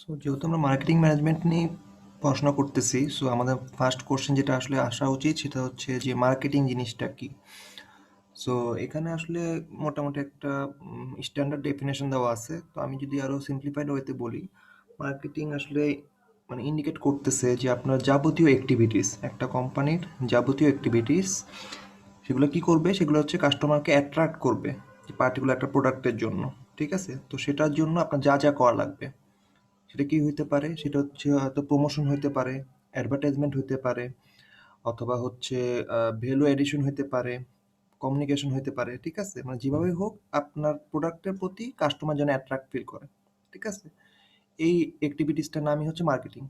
So যেহেতু আমরা marketing management নিয়ে পড়াশোনা করতেছি, সো আমাদের ফার্স্ট কোশ্চেন যেটা আসলে আসা উচিত সেটা হচ্ছে যে মার্কেটিং জিনিসটা কি। সো এখানে আসলে মোটামুটি একটা স্ট্যান্ডার্ড ডেফিনেশন দেওয়া আছে। তো আমি যদি আরো সিম্পলিফাইড ওয়েতে বলি, মার্কেটিং আসলে মানে ইন্ডিকেট করতেছে যে আপনার যাবতীয় অ্যাক্টিভিটিস, একটা কোম্পানির যাবতীয় অ্যাক্টিভিটিস সেগুলো কি করবে, সেগুলো হচ্ছে কাস্টমারকে অ্যাট্রাক্ট করবে যে পার্টিকুলার একটা প্রোডাক্টের জন্য। ঠিক আছে, তো সেটার জন্য আপনার যা যা করা লাগবে সেটা কি হইতে পারে, সেটা হচ্ছে হয়তো প্রমোশন হইতে পারে, অ্যাডভার্টাইজমেন্ট হইতে পারে, অথবা হচ্ছে ভ্যালু এডিশন হইতে পারে, কমিউনিকেশন হইতে পারে। ঠিক আছে, মানে যেভাবে হোক আপনার প্রোডাক্টের প্রতি কাস্টমার যেন অ্যাট্রাক্ট ফিল করে। ঠিক আছে, এই অ্যাক্টিভিটিসটার নামই হচ্ছে মার্কেটিং।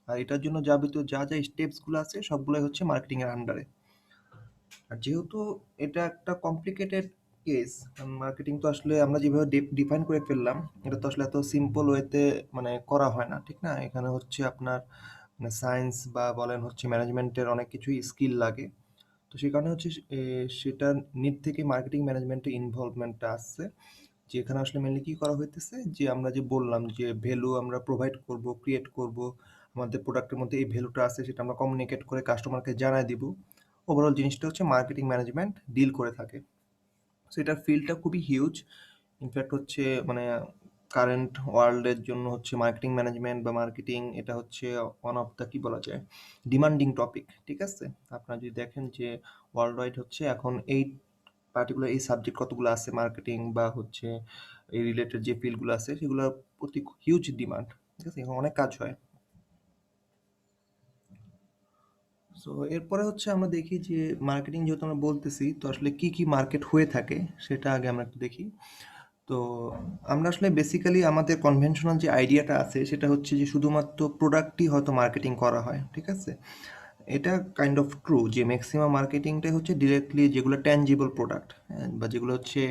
আর এটার জন্য যাবতীয় যা যা স্টেপসগুলো আছে সবগুলোই হচ্ছে মার্কেটিং এর আন্ডারে। আর যেহেতু এটা একটা কমপ্লিকেটেড কেস, মার্কেটিং তো আসলে আমরা যেভাবে ডিফাইন করে ফেললাম, এটা তো আসলে এত সিম্পল ওয়েতে মানে করা হয় না, ঠিক না? এখানে হচ্ছে আপনার মানে সায়েন্স বা বলেন হচ্ছে ম্যানেজমেন্টের অনেক কিছুই স্কিল লাগে। তো সেই কারণে হচ্ছে সেটার নিড থেকে মার্কেটিং ম্যানেজমেন্টের ইনভলভমেন্টটা আসছে। যে এখানে আসলে মেনলি কি করা হইতেছে, যে আমরা যে বললাম যে ভ্যালু আমরা প্রোভাইড করব, ক্রিয়েট করব, আমাদের প্রোডাক্টের মধ্যে এই ভ্যালুটা আছে সেটা আমরা কমিউনিকেট করে কাস্টমারকে জানাই দিব। ওভারঅল জিনিসটা হচ্ছে মার্কেটিং ম্যানেজমেন্ট ডিল করে থাকে। সো এটার ফিল্ডটা খুবই হিউজ। ইনফ্যাক্ট হচ্ছে মানে কারেন্ট ওয়ার্ল্ডের জন্য হচ্ছে মার্কেটিং ম্যানেজমেন্ট বা মার্কেটিং এটা হচ্ছে ওয়ান অফ দ্য কি বলা যায় ডিমান্ডিং টপিক। ঠিক আছে, আপনারা যদি দেখেন যে ওয়ার্ল্ড ওয়াইড হচ্ছে এখন এই পার্টিকুলার এই সাবজেক্ট কতগুলো আছে মার্কেটিং বা হচ্ছে এই রিলেটেড যে ফিল্ডগুলো আছে সেগুলোর প্রতি হিউজ ডিমান্ড। ঠিক আছে, এখন অনেক কাজ হয়। সো এরপরে হচ্ছে আমরা দেখি যে মার্কেটিং যেহেতু আমরা বলতেছি, তো আসলে কি কি মার্কেট হয়ে থাকে সেটা আগে আমরা একটু দেখি। তো আমরা আসলে বেসিক্যালি আমাদের কনভেনশনাল যে আইডিয়াটা আছে সেটা হচ্ছে যে শুধুমাত্র প্রোডাক্টই হয়তো মার্কেটিং করা হয়। ঠিক আছে, এটা কাইন্ড অফ ট্রু যে ম্যাক্সিমাম মার্কেটিংটাই হচ্ছে ডিরেক্টলি যেগুলো ট্যানজিবল প্রোডাক্ট, বা যেগুলো হচ্ছে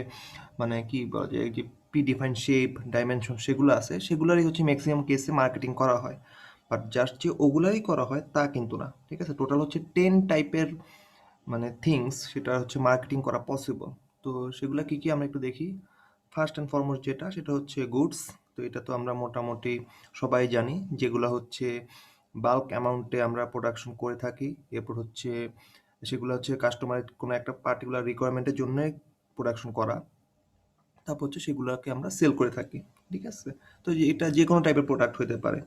মানে কি বলা যায় যে প্রি ডিফাইন্ড শেপ ডাইমেনশন সেগুলো আছে, সেগুলোরই হচ্ছে ম্যাক্সিমাম কেসে মার্কেটিং করা হয়। বাট জাস্ট যে ওগুলারই করা হয় তা কিন্তু না। ঠিক আছে, টোটাল হচ্ছে 10 টাইপের মানে থিংস সেটা হচ্ছে মার্কেটিং করা পসিবল। তো সেগুলা কি কি আমরা একটু দেখি। ফার্স্ট অ্যান্ড ফরমোস্ট যেটা সেটা হচ্ছে গুডস। তো এটা তো আমরা মোটামুটি সবাই জানি, যেগুলো হচ্ছে বাল্ক অ্যামাউন্টে আমরা প্রোডাকশন করে থাকি। এরপর হচ্ছে সেগুলো হচ্ছে কাস্টমারের কোনো একটা পার্টিকুলার রিকোয়ারমেন্টের জন্য প্রোডাকশন করা। তারপর হচ্ছে সেগুলোকে আমরা সেল করে থাকি। ঠিক আছে, তো এটা যে কোনো টাইপের প্রোডাক্ট হতে পারে,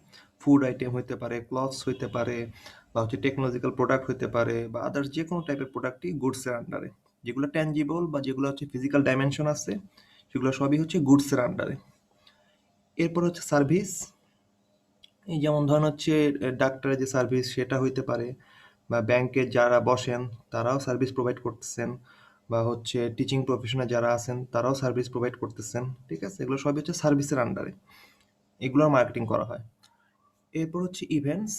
ফুড আইটেম হতে পারে, ক্লথস হতে পারে, বা হচ্ছে টেকনোলজিক্যাল প্রোডাক্ট হতে পারে, বা আদার্স যে কোনো টাইপের প্রোডাক্টই গুডসের আন্ডারে। যেগুলো ট্যানজিবল বা যেগুলো হচ্ছে ফিজিক্যাল ডাইমেনশন আছে সেগুলো সবই হচ্ছে গুডসের আন্ডারে। এরপর হচ্ছে সার্ভিস। এই যেমন ধরেন হচ্ছে ডাক্তারের যে সার্ভিস সেটা হইতে পারে, বা ব্যাংকের যারা বসেন তারাও সার্ভিস প্রোভাইড করতেছেন, বা হচ্ছে টিচিং প্রফেশনে যারা আছেন তারাও সার্ভিস প্রোভাইড করতেছেন। ঠিক আছে, এগুলো সবই হচ্ছে সার্ভিসের আন্ডারে, এগুলোর মার্কেটিং করা হয়। এরপর হচ্ছে ইভেন্টস।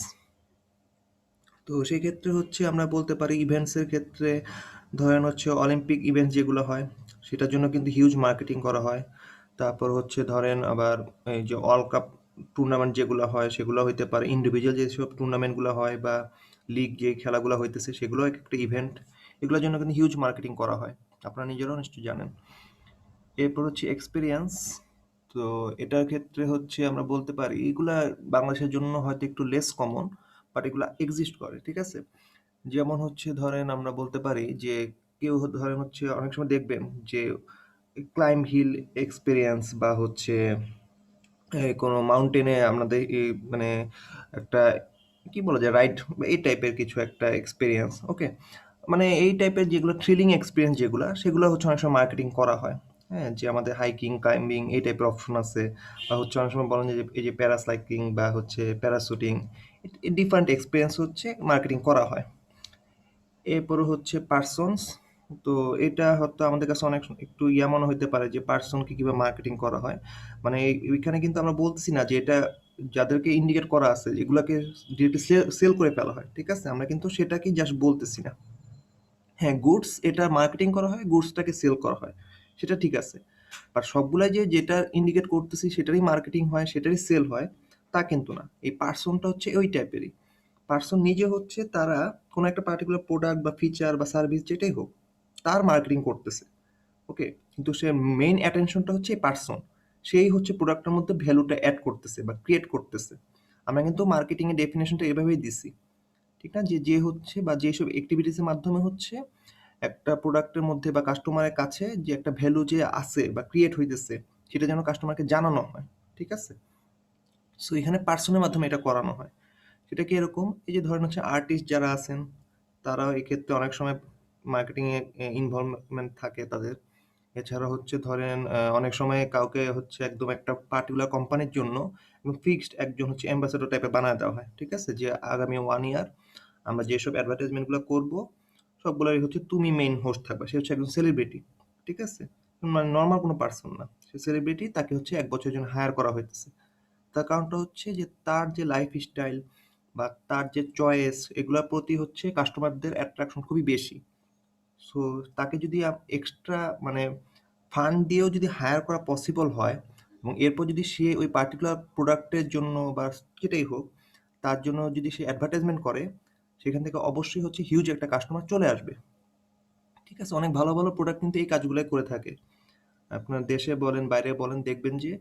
তো সেই ক্ষেত্রে হচ্ছে আমরা বলতে পারি ইভেন্টসের ক্ষেত্রে ধরেন হচ্ছে অলিম্পিক ইভেন্ট যেগুলো হয় সেটার জন্য কিন্তু হিউজ মার্কেটিং করা হয়। তারপর হচ্ছে ধরেন আবার এই যে ওয়ার্ল্ড কাপ টুর্নামেন্ট যেগুলো হয় সেগুলো হইতে পারে, ইন্ডিভিজুয়াল যেসব টুর্নামেন্টগুলো হয় বা লিগ যে খেলাগুলো হইতেছে সেগুলো এক একটা ইভেন্ট। এগুলোর জন্য কিন্তু হিউজ মার্কেটিং করা হয়, আপনারা নিজেরাও নিশ্চয়ই জানেন। এরপর হচ্ছে এক্সপেরিয়েন্স। তো এটার ক্ষেত্রে হচ্ছে আমরা বলতে পারি এগুলা বাংলাদেশের জন্য হয়তো একটু লেস কমন, বাট এগুলা এক্সিস্ট করে। ঠিক আছে, যেমন হচ্ছে ধরেন আমরা বলতে পারি যে কেউ ধরেন হচ্ছে অনেক সময় দেখবেন যে ক্লাইম হিল এক্সপিরিয়েন্স বা হচ্ছে কোনো মাউন্টেনে আপনাদের মানে একটা কি বলা যায় রাইড এই টাইপের কিছু একটা এক্সপিরিয়েন্স। ওকে, মানে এই টাইপের যেগুলো থ্রিলিং এক্সপিরিয়েন্স যেগুলো সেগুলো হচ্ছে অনেক সময় মার্কেটিং করা হয়। হ্যাঁ, যে আমাদের হাইকিং ক্লাইম্বিং এই টাইপের অপশন আছে, বা হচ্ছে অনেক সময় বলেন যে এই যে প্যারাসাইক্লিং বা হচ্ছে প্যারাশুটিং, ডিফারেন্ট এক্সপিরিয়েন্স হচ্ছে মার্কেটিং করা হয়। এরপরে হচ্ছে পার্সনস। তো এটা হয়তো আমাদের কাছে অনেক একটু ইয়া মনে হইতে পারে যে পার্সনকে কিভাবে মার্কেটিং করা হয়। মানে এইখানে কিন্তু আমরা বলতেছি না যে এটা যাদেরকে ইন্ডিকেট করা আছে এগুলাকে ডিরেক্টলি সেল করে ফেলা হয়। ঠিক আছে, আমরা কিন্তু সেটাকেই জাস্ট বলতেছি না। হ্যাঁ, গুডস এটা মার্কেটিং করা হয়, গুডসটাকে সেল করা হয়, সেটা ঠিক আছে। বাট সবগুলাই যে যেটা ইন্ডিকেট করতেছি সেটারই মার্কেটিং হয় সেটারই সেল হয় তা কিন্তু না। এই পার্সনটা হচ্ছে ওই টাইপেরই। পার্সন নিজে হচ্ছে তারা কোনো একটা পার্টিকুলার প্রোডাক্ট বা ফিচার বা সার্ভিস যেটাই হোক তার মার্কেটিং করতেছে। ওকে, কিন্তু সে মেইন অ্যাটেনশনটা হচ্ছে এই পার্সন, সেই হচ্ছে প্রোডাক্টের মধ্যে ভ্যালুটা অ্যাড করতেছে বা ক্রিয়েট করতেছে। আমরা কিন্তু মার্কেটিং এর ডেফিনিশনটা এভাবেই দিছি। ঠিক না? যে হচ্ছে বা যেসব এক্টিভিটিস এর মাধ্যমে হচ্ছে একটা প্রোডাক্টের মধ্যে বা কাস্টমারের কাছে যে একটা ভ্যালু যে আছে বা ক্রিয়েট হইতেছে, সেটা যেন কাস্টমারকে জানানো হয়। ঠিক আছে? সো এখানে পার্সনের মাধ্যমে এটা করানো হয়। সেটা কি এরকম? এই যে ধরেন হচ্ছে আর্টিস্ট যারা আছেন, তারাও এক্ষেত্রে অনেক সময় মার্কেটিং এ ইনভলভমেন্ট থাকে তাদের। এছাড়া হচ্ছে ধরেন অনেক সময় কাউকে হচ্ছে একদম একটা পার্টিকুলার কোম্পানির জন্য একদম ফিক্সড একজন হচ্ছে অ্যাম্বাসেডর টাইপের বানায় দেওয়া হয়। ঠিক আছে? যে আগামী 1 ইয়ার আমরা যেসব অ্যাডভার্টাইজমেন্ট গুলো করব, সবগুলোরই হচ্ছে তুমি মেইন হোস্ট থাকবা। সে হচ্ছে একজন সেলিব্রিটি। ঠিক আছে? মানে নরমাল কোনো পারসন না। সে সেলিব্রিটি, তাকে হচ্ছে ১ বছরের জন্য হায়ার করা হইতেছে। তার কারণটা হচ্ছে যে তার যে লাইফস্টাইল বা তার যে চয়েস, এগুলোর প্রতি হচ্ছে কাস্টমারদের অ্যাট্রাকশন খুবই বেশি। সো তাকে যদি এক্সট্রা মানে ফান্ড দিয়েও যদি হায়ার করা পসিবল হয় এবং এরপর যদি সে ওই পার্টিকুলার প্রোডাক্টের জন্য বা যেটাই হোক, তার জন্য যদি সে অ্যাডভার্টাইজমেন্ট করে, সেখান থেকে অবশ্যই হচ্ছে হিউজ একটা কাস্টমার চলে আসবে। ঠিক আছে? অনেক ভালো, ভালো প্রোডাক্ট কিন্তু এই কাজগুলাই করে থাকে। আপনার দেশে বলেন, বাইরে বলেন, দেখবেন যে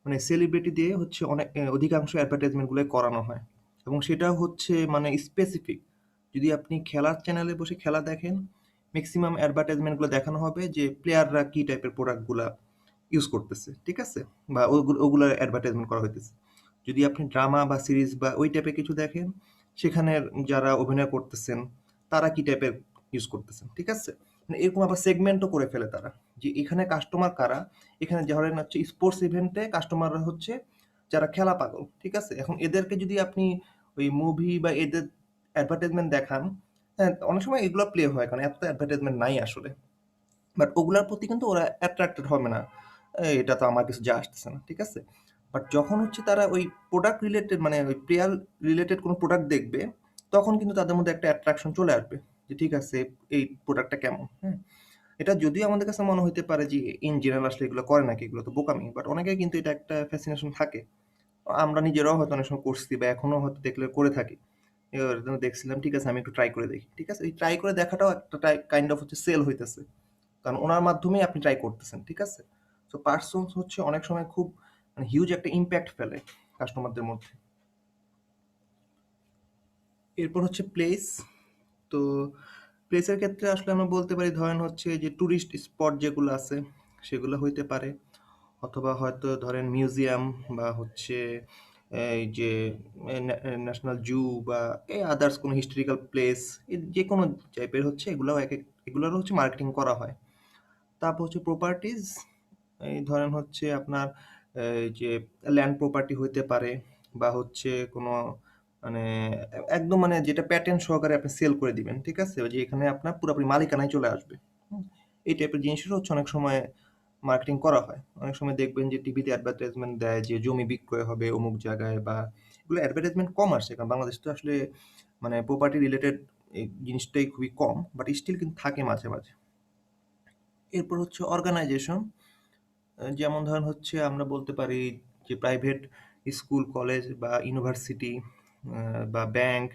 মানে সেলিব্রিটি দিয়ে হচ্ছে অনেক অধিকাংশ অ্যাডভার্টাইজমেন্ট গুলো করানো হয় এবং সেটাও হচ্ছে মানে স্পেসিফিক। যদি আপনি খেলার চ্যানেলে বসে খেলা দেখেন, ম্যাক্সিমাম অ্যাডভার্টাইজমেন্ট গুলো দেখানো হবে যে প্লেয়াররা কি টাইপের প্রোডাক্ট গুলা ইউজ করতেছে। ঠিক আছে? বা ওগুলোর অ্যাডভার্টাইজমেন্ট করা হইতেছে। যদি আপনি ড্রামা বা সিরিজ বা ওই টাইপের কিছু দেখেন, সেখানের যারা অভিনয় করতেছেন তারা কি টাইপের ইউজ করতেছেন। ঠিক আছে? মানে এরকম আবার সেগমেন্টও করে ফেলে তারা, যে এখানে কাস্টমার কারা। এখানে ধরেন হচ্ছে স্পোর্টস ইভেন্টে কাস্টমাররা হচ্ছে যারা খেলা পাগল। ঠিক আছে? এখন এদেরকে যদি আপনি ওই মুভি বা এদের অ্যাডভার্টাইজমেন্ট দেখান, হ্যাঁ, অনেক সময় এগুলো প্লে হয় কারণ এত অ্যাডভার্টাইজমেন্ট নাই আসলে। বাট ওগুলার প্রতি কিন্তু ওরা অ্যাট্রাক্টেড হবে না। এটা তো আমার কিছু যায় আসতেছে না। ঠিক আছে? বাট যখন হচ্ছে তারা ওই প্রোডাক্ট রিলেটেড মানে ওই প্লেয়ার রিলেটেড কোনো প্রোডাক্ট দেখবে, তখন কিন্তু তাদের মধ্যে একটা অ্যাট্রাকশন চলে আসবে। যে ঠিক আছে, এই প্রোডাক্টটা কেমন? হ্যাঁ? এটা যদিও আমাদের কাছে মনে হইতে পারে যে ইন জেনারেল আসলে এগুলো করে নাকি, এগুলো তো বোকামি। বাট অনেকের কিন্তু এটা একটা ফ্যাসিনেশন থাকে। আমরা নিজেরাও হয়তো অনেক সময় করছি বা এখনো হয়তো দেখলে করে থাকি। এবার দেখছিলাম, ঠিক আছে আমি একটু ট্রাই করে দেখি। ঠিক আছে? এই ট্রাই করে দেখাটাও একটা কাইন্ড অফ হচ্ছে সেল হইতেছে। কারণ ওনার মাধ্যমেই আপনি ট্রাই করতেছেন। ঠিক আছে? সো পার্সনস হচ্ছে অনেক সময় খুব মানে হিউজ একটা ইমপ্যাক্ট ফেলে কাস্টমারদের মধ্যে। এরপর হচ্ছে প্লেস। তো প্লেসের ক্ষেত্রে আসলে আমরা বলতে পারি ধরেন হচ্ছে যে টুরিস্ট স্পট যেগুলো আছে সেগুলো হইতে পারে, অথবা হয়তো ধরেন মিউজিয়াম বা হচ্ছে এই যে ন্যাশনাল জু বা এই আদার্স কোনো হিস্টোরিক্যাল প্লেস, যে কোনো টাইপের হচ্ছে এগুলোও এগুলোরও হচ্ছে মার্কেটিং করা হয়। তারপর হচ্ছে প্রপার্টিজ। এই ধরেন হচ্ছে আপনার এই যে ল্যান্ড প্রপার্টি হইতে পারে বা হচ্ছে কোনো মানে একদম মানে যেটা প্যাটেন্ট সহকারে আপনি সেল করে দিবেন। ঠিক আছে? ওই যে এখানে আপনার পুরোপুরি মালিকানায় চলে আসবে। হুম? এই টাইপের জিনিসেরও হচ্ছে অনেক সময় মার্কেটিং করা হয়। অনেক সময় দেখবেন যে টিভিতে অ্যাডভার্টাইজমেন্ট দেয় যে জমি বিক্রয় হবে অমুক জায়গায়, বা এগুলো অ্যাডভার্টাইজমেন্ট কম আসছে কারণ বাংলাদেশ তো আসলে মানে প্রপার্টি রিলেটেড এই জিনিসটাই খুবই কম, বাট স্টিল কিন্তু থাকে মাঝে মাঝে। এরপর হচ্ছে অর্গানাইজেশন। যেমন ধরেন হচ্ছে আমরা বলতে পারি যে প্রাইভেট স্কুল, কলেজ বা ইউনিভার্সিটি বা ব্যাংক,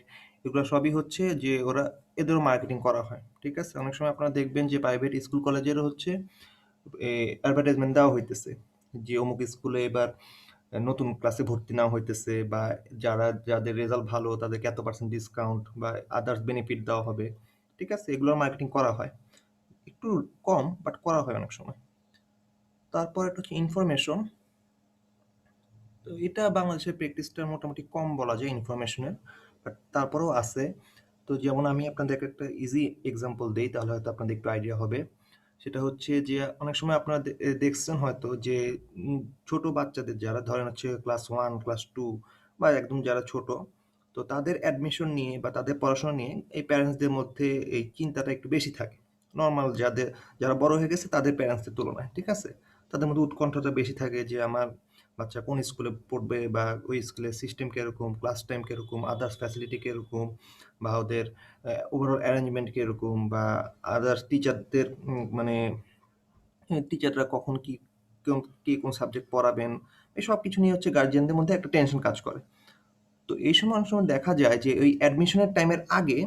এগুলো সবই হচ্ছে যে ওরা এদেরও মার্কেটিং করা হয়। ঠিক আছে? অনেক সময় আপনারা দেখবেন যে প্রাইভেট স্কুল কলেজেরও হচ্ছে অ্যাডভার্টাইজমেন্ট দেওয়া হইতেছে যে অমুক স্কুলে এবার নতুন ক্লাসে ভর্তি নেওয়া হইতেছে, বা যাদের রেজাল্ট ভালো তাদেরকে এত পার্সেন্ট ডিসকাউন্ট বা আদার্স বেনিফিট দেওয়া হবে। ঠিক আছে? এগুলোর মার্কেটিং করা হয়। একটু কম, বাট করা হয় অনেক সময়। তারপর একটা হচ্ছে ইনফরমেশন। তো এটা বাংলাদেশের প্র্যাকটিসটা মোটামুটি কম বলা যায় ইনফরমেশনের, বাট তারপরেও আছে। তো যেমন আমি আপনাদেরকে একটা ইজি এক্সাম্পল দেই, তাহলে হয়তো আপনাদের একটু আইডিয়া হবে। সেটা হচ্ছে যে অনেক সময় আপনারা দেখছেন হয়তো যে উম, ছোট বাচ্চাদের যারা ধরেন হচ্ছে ক্লাস 1 ক্লাস 2 বা একদম যারা ছোট, তো তাদের অ্যাডমিশন নিয়ে বা তাদের পড়াশোনা নিয়ে এই প্যারেন্টসদের মধ্যে এই চিন্তাটা একটু বেশি থাকে নর্মাল যারা বড় হয়ে গেছে তাদের প্যারেন্টসদের তুলনায়। ঠিক আছে? তাদের মধ্যে উৎকণ্ঠাটা বেশি থাকে যে আমার বাচ্চা কোন স্কুলে পড়বে বা ওই স্কুলের সিস্টেম কিরকম, ক্লাস টাইম কিরকম, আদার্স ফ্যাসিলিটি কিরকম, বা ওদের ওভারঅল অ্যারেঞ্জমেন্ট কিরকম, বা আদার্স টিচারদের মানে টিচাররা কখন কি কোন সাবজেক্ট পড়াবেন, এই সব কিছু নিয়ে হচ্ছে গার্জিয়ানদের মধ্যে একটা টেনশন কাজ করে। তো এই সময় অনেক সময় দেখা যায় যে ওই অ্যাডমিশনের টাইমের আগে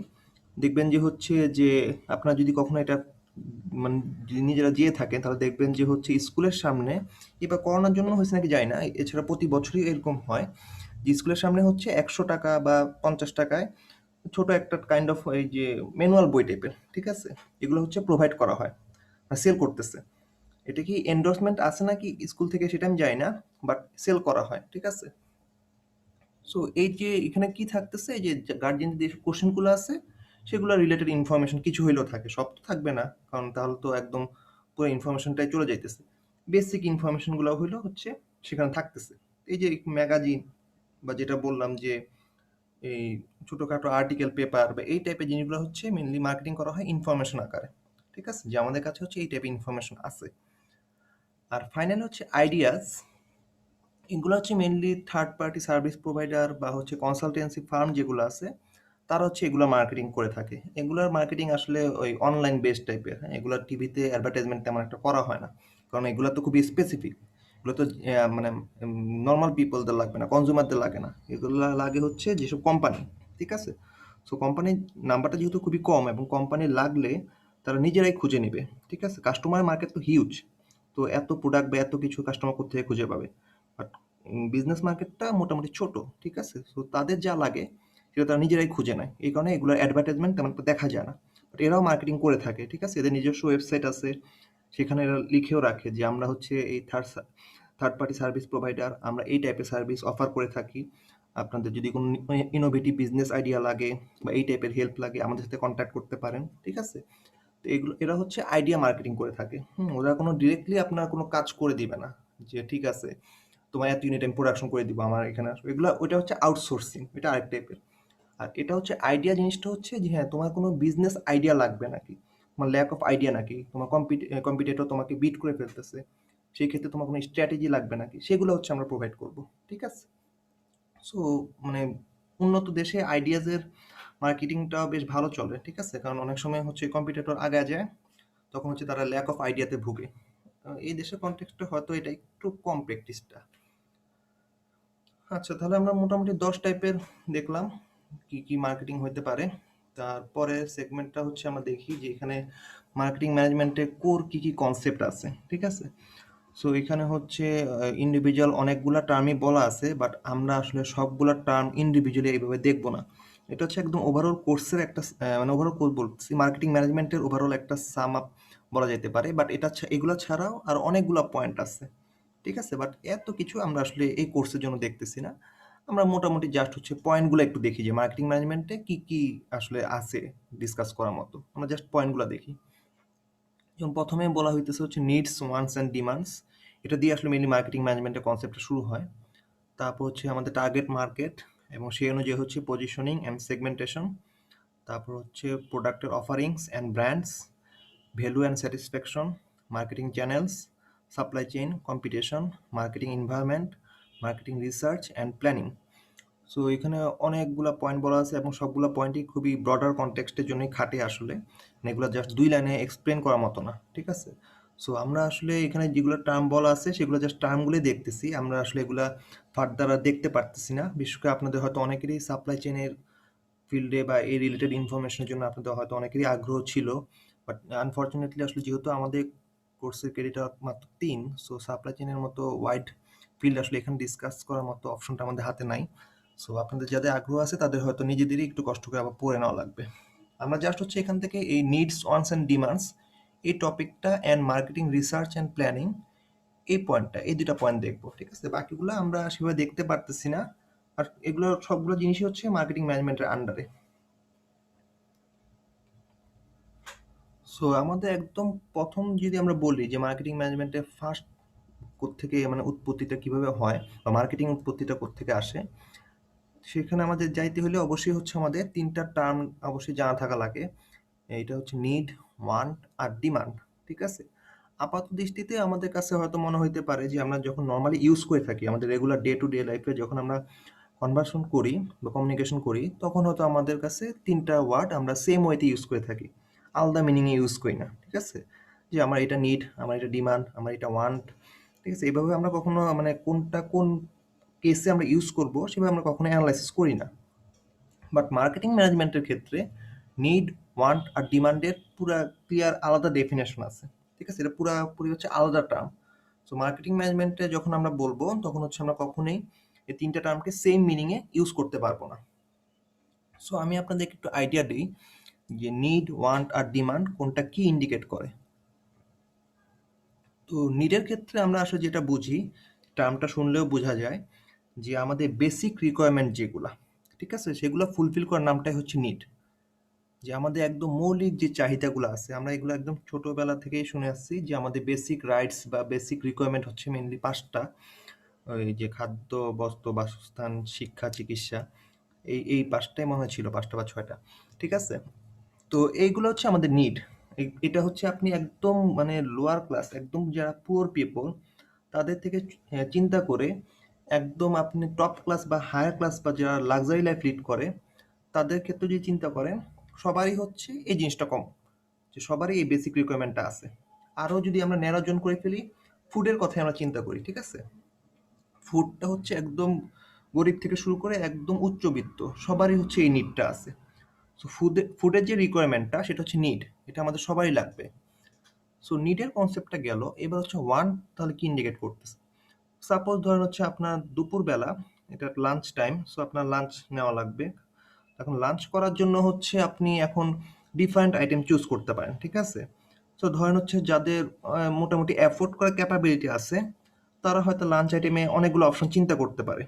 দেখবেন যে হচ্ছে যে আপনার যদি কখনো এটা মানে নিজেরা যেয়ে থাকেন তাহলে দেখবেন যে হচ্ছে স্কুলের সামনে, এবার করোনার জন্য হয়েছে নাকি যায় না, এছাড়া প্রতি বছরই এরকম হয় যে স্কুলের সামনে হচ্ছে 100 টাকা বা 50 টাকায় ছোট একটা কাইন্ড অফ এই যে ম্যানুয়াল বই টাইপের, ঠিক আছে, এগুলো হচ্ছে প্রোভাইড করা হয়, সেল করতেছে। এটা কি এন্ডোর্সমেন্ট আছে নাকি স্কুল থেকে সেটা আমি জানি না, বাট সেল করা হয়, ঠিক আছে। সো এই যে এখানে কি থাকতেছে, এই যে গার্জিয়ান যে কোশ্চেনগুলো আছে সেগুলো রিলেটেড ইনফরমেশন কিছু হইলেও থাকে, সব তো থাকবে না, কারণ তাহলে তো একদম পুরো ইনফরমেশনটাই চলে যাইতেছে। বেসিক ইনফরমেশনগুলো হইলো হচ্ছে সেখানে থাকতেছে। এই যে ম্যাগাজিন বা যেটা বললাম যে এই ছোটখাটো আর্টিকেল পেপার বা এই টাইপের জিনিসগুলো হচ্ছে মেনলি মার্কেটিং করা হয় ইনফরমেশন আকারে, ঠিক আছে, যে আমাদের কাছে হচ্ছে এই টাইপের ইনফরমেশন আছে। আর ফাইনাল হচ্ছে আইডিয়াস, এগুলো হচ্ছে mainly third party service provider বা হচ্ছে কনসালটেন্সি ফার্ম যেগুলো আছে তারা হচ্ছে এগুলো মার্কেটিং করে থাকে। এগুলোর মার্কেটিং আসলে ওই অনলাইন বেসড টাইপের, হ্যাঁ, এগুলো টিভিতে অ্যাডভার্টাইজমেন্ট তেমন একটা করা হয় না, কারণ এগুলো তো খুবই স্পেসিফিক। এগুলো তো মানে নর্মাল পিপলদের লাগবে না, কনজিউমারদের লাগে না, এগুলো লাগে হচ্ছে যেসব কোম্পানি, ঠিক আছে। সো কোম্পানির নাম্বারটা যেহেতু খুবই কম এবং কোম্পানি লাগলে তারা নিজেরাই খুঁজে নেবে, ঠিক আছে, কাস্টমার মার্কেট তো হিউজ, তো এত প্রোডাক্ট বা এত কিছু কাস্টমার কোথা থেকে খুঁজে পাবে। বাট বিজনেস মার্কেটটা মোটামুটি ছোট, ঠিক আছে, তো তাদের যা লাগে সেটা তারা নিজেরাই খুঁজে নেয়, এই কারণে এগুলোর অ্যাডভার্টাইজমেন্ট তেমন একটা দেখা যায় না। বাট এরাও মার্কেটিং করে থাকে, ঠিক আছে, এদের নিজস্ব ওয়েবসাইট আছে, সেখানে এরা লিখেও রাখে যে আমরা হচ্ছে এই থার্ড পার্টি সার্ভিস প্রোভাইডার, আমরা এই টাইপের সার্ভিস অফার করে থাকি, আপনাদের যদি কোনো ইনোভেটিভ বিজনেস আইডিয়া লাগে বা এই টাইপের হেল্প লাগে আমাদের সাথে কন্ট্যাক্ট করতে পারেন, ঠিক আছে। তো এগুলো এরা হচ্ছে আইডিয়া মার্কেটিং করে থাকে, ওরা কোনো ডিরেক্টলি আপনার কোনো কাজ করে দিবে না যে ঠিক আছে তোমার এত ইউনিট আমি প্রোডাকশন করে দিব আমার এখানে আসো, এগুলো ওইটা হচ্ছে আউটসোর্সিং, এটা আরেক টাইপের। আর এটা হচ্ছে আইডিয়া জিনিসটা হচ্ছে যে হ্যাঁ তোমার কোনো বিজনেস আইডিয়া লাগবে নাকি, তোমার ল্যাক অফ আইডিয়া নাকি, তোমার কম্পিটিটর তোমাকে বিট করে ফেলতেছে, সেই ক্ষেত্রে তোমার কোনো স্ট্র্যাটেজি লাগবে নাকি, সেগুলো হচ্ছে আমরা প্রোভাইড করব, ঠিক আছে। সো মানে উন্নত দেশে আইডিয়াজের মার্কেটিংটাও বেশ ভালো চলে, ঠিক আছে, কারণ অনেক সময় হচ্ছে কম্পিটিটর আগে যায়, তখন হচ্ছে তারা ল্যাক অফ আইডিয়াতে ভুগে। এই দেশের কনটেক্সটে হয়তো এটা একটু কম প্র্যাকটিসটা। আচ্ছা, তাহলে আমরা মোটামুটি 10 টাইপের দেখলাম কি কি মার্কেটিং হইতে পারে। তারপরে সেগমেন্টটা হচ্ছে আমরা দেখি যে এখানে মার্কেটিং ম্যানেজমেন্টে কোর কি কি কনসেপ্ট আছে, ঠিক আছে। সো এখানে হচ্ছে ইন্ডিভিজুয়াল অনেকগুলা টার্মই বলা আছে, বাট আমরা আসলে সবগুলা টার্ম ইন্ডিভিজুয়ালি এইভাবে দেখবো না। এটা হচ্ছে একদম ওভারঅল কোর্সের একটা মানে ওভারঅল কোর্স বলছি, মার্কেটিং ম্যানেজমেন্টের ওভারঅল একটা সাম আপ বলা যেতে পারে, বাট এটা এগুলো ছাড়াও আর অনেকগুলা পয়েন্ট আছে, ঠিক আছে, বাট এত কিছু আমরা আসলে এই কোর্সের জন্য দেখতেছি না। আমরা মোটামুটি জাস্ট হচ্ছে পয়েন্টগুলো একটু দেখি যে মার্কেটিং ম্যানেজমেন্টে কি কি আসলে আছে ডিসকাস করার মতো, আমরা জাস্ট পয়েন্টগুলো দেখি। যেমন প্রথমে বলা হইতেছে হচ্ছে নিডস ওয়ান্টস অ্যান্ড ডিমান্ডস, এটা দিয়ে আসলে মেইনলি মার্কেটিং ম্যানেজমেন্টের কনসেপ্টটা শুরু হয়। তারপর হচ্ছে আমাদের টার্গেট মার্কেট এবং সেই অনুযায়ী হচ্ছে পজিশনিং অ্যান্ড সেগমেন্টেশন। তারপর হচ্ছে প্রোডাক্টের offerings and brands, value and satisfaction, marketing channels, supply chain, competition, marketing environment, marketing research and planning. So এখানে অনেকগুলা পয়েন্ট বলা আছে এবং সবগুলা পয়েন্টই খুবই ব্রডার কনটেক্সটের জন্যই খাটে আসলে, মানে এগুলো জাস্ট 2 লাইনে এক্সপ্লেন করার মতো না, ঠিক আছে। সো আমরা আসলে এখানে যেগুলো টার্ম বলা আছে সেগুলো জাস্ট টার্মগুলোই দেখতেছি, আমরা আসলে এগুলা ফার্দার আর দেখতে পারতেছি না। বিশেষ করে আপনাদের হয়তো অনেকেরই সাপ্লাই চেইনের ফিল্ডে বা এই রিলেটেড ইনফরমেশনের জন্য আপনাদের হয়তো অনেকেরই আগ্রহ ছিল, বাট আনফর্চুনেটলি আসলে যেহেতু আমাদের কোর্সের ক্রেডিট মাত্র 3, সো সাপ্লাই চেইনের মতো ওয়াইড ফিল্ড আসলে এখানে ডিসকাস করার মতো অপশনটা আমাদের হাতে নাই। সো আপনাদের যাদের আগ্রহ আছে তাদের হয়তো নিজেদেরই একটু কষ্ট করে আবার পড়ে নেওয়া লাগবে। আমরা জাস্ট হচ্ছে এখান থেকে এই নিডস ওয়ান্টস অ্যান্ড ডিমান্ডস এই টপিকটা and marketing research and planning এই পয়েন্টটা, এই 2টা পয়েন্ট দেখবো, ঠিক আছে, বাকিগুলো আমরা সেভাবে দেখতে পারতেছি না। আর এগুলো সবগুলো জিনিসই হচ্ছে মার্কেটিং ম্যানেজমেন্টের আন্ডারে। সো আমাদের একদম প্রথম যদি আমরা বলি যে মার্কেটিং ম্যানেজমেন্টের ফার্স্ট কোত্থেকে মানে উৎপত্তিটা কিভাবে হয় বা মার্কেটিং উৎপত্তিটা কোত্থেকে আসে, সেখানে আমাদের যাইতে হলে অবশ্যই হচ্ছে আমাদের 3টা টার্ম অবশ্যই জানা থাকা লাগে। এইটা হচ্ছে নিড, ওয়ান্ট আর ডিমান্ড, ঠিক আছে। আপাত দৃষ্টিতে আমাদের কাছে হয়তো মনে হইতে পারে যে আমরা যখন নর্মালি ইউজ করে থাকি আমাদের রেগুলার ডে টু ডে লাইফে যখন আমরা কনভার্সন করি বা কমিউনিকেশন করি তখন হয়তো আমাদের কাছে 3টা ওয়ার্ড আমরা সেম ওয়েতে ইউজ করে থাকি, আলাদা মিনিংয়ে ইউজ করি না, ঠিক আছে। যে আমার এটা নিড, আমার এটা ডিমান্ড, আমার এটা ওয়ান্ট, ঠিক আছে, এইভাবে আমরা কখনো মানে কোনটা কোন কেসে আমরা ইউজ করব সেভাবে আমরা কখনো অ্যানালাইসিস করি না। বাট মার্কেটিং ম্যানেজমেন্টের ক্ষেত্রে নিড ওয়ান্ট আর ডিমান্ডের পুরা ক্লিয়ার আলাদা ডেফিনেশন আছে। ঠিক আছে? এটা পুরাপুরি হচ্ছে আলাদা টার্ম। সো মার্কেটিং ম্যানেজমেন্টে যখন আমরা বলবো তখন হচ্ছে আমরা কখনোই এই ৩ টা টার্মকে সেম মিনিং এ ইউজ করতে পারবো না। সো আমি আপনাদেরকে একটু আইডিয়া দিই যে নিড, ওয়ান্ট আর ডিমান্ড কোনটা কি ইন্ডিকেট করে। তো নিডের ক্ষেত্রে আমরা আসলে যেটা বুঝি, টার্মটা শুনলেও বোঝা যায় যে আমাদের বেসিক রিকোয়ারমেন্ট যেগুলা, ঠিক আছে? সেগুলো ফুলফিল করার নামটাই হচ্ছে নিড। যে আমাদের একদম মৌলিক যে চাহিদাগুলো আছে, আমরা এগুলো একদম ছোটবেলা থেকেই শুনে আসছি যে আমাদের বেসিক রাইটস বা বেসিক রিকোয়ারমেন্ট হচ্ছে মেইনলি ৫টা। ওই যে খাদ্য, বস্ত্র, বাসস্থান, শিক্ষা, চিকিৎসা, এই ৫টাই মনে হয় ছিল, ৫টা বা ৬টা। ঠিক আছে? তো এইগুলো হচ্ছে আমাদের নিড। এটা হচ্ছে আপনি একদম মানে লোয়ার ক্লাস, একদম যারা পুয়ার পিপল, তাদের থেকে চিন্তা করে একদম আপনি টপ ক্লাস বা হায়ার ক্লাস বা যারা লাক্সারি লাইফ লিড করে, তাদের ক্ষেত্রে যদি চিন্তা করেন, সবারই হচ্ছে এই জিনিসটা কম, যে সবারই এই বেসিক রিকোয়ারমেন্টটা আছে। আরও যদি আমরা ন্যারোজন করে ফেলি, ফুডের কথাই আমরা চিন্তা করি, ঠিক আছে? ফুডটা হচ্ছে একদম গরিব থেকে শুরু করে একদম উচ্চবিত্ত, সবারই হচ্ছে এই নিডটা আছে। সো ফুডের যে রিকোয়ারমেন্টটা সেটা হচ্ছে নিড, এটা আমাদের সবারই লাগবে। সো নিডের কনসেপ্টটা গেল, এবার হচ্ছে ওয়ান তাহলে কি ইন্ডিকেট করতেছে। সাপোজ ধরেন হচ্ছে আপনার দুপুরবেলা, এটা লাঞ্চ টাইম, সো আপনার লাঞ্চ নেওয়া লাগবে। এখন লাঞ্চ করার জন্য হচ্ছে আপনি এখন ডিফারেন্ট আইটেম চুজ করতে পারেন, ঠিক আছে? সো ধরেন হচ্ছে যাদের মোটামুটি অ্যাফোর্ড করার ক্যাপাবিলিটি আছে, তারা হয়তো লাঞ্চ আইটেমে অনেকগুলো অপশন চিন্তা করতে পারে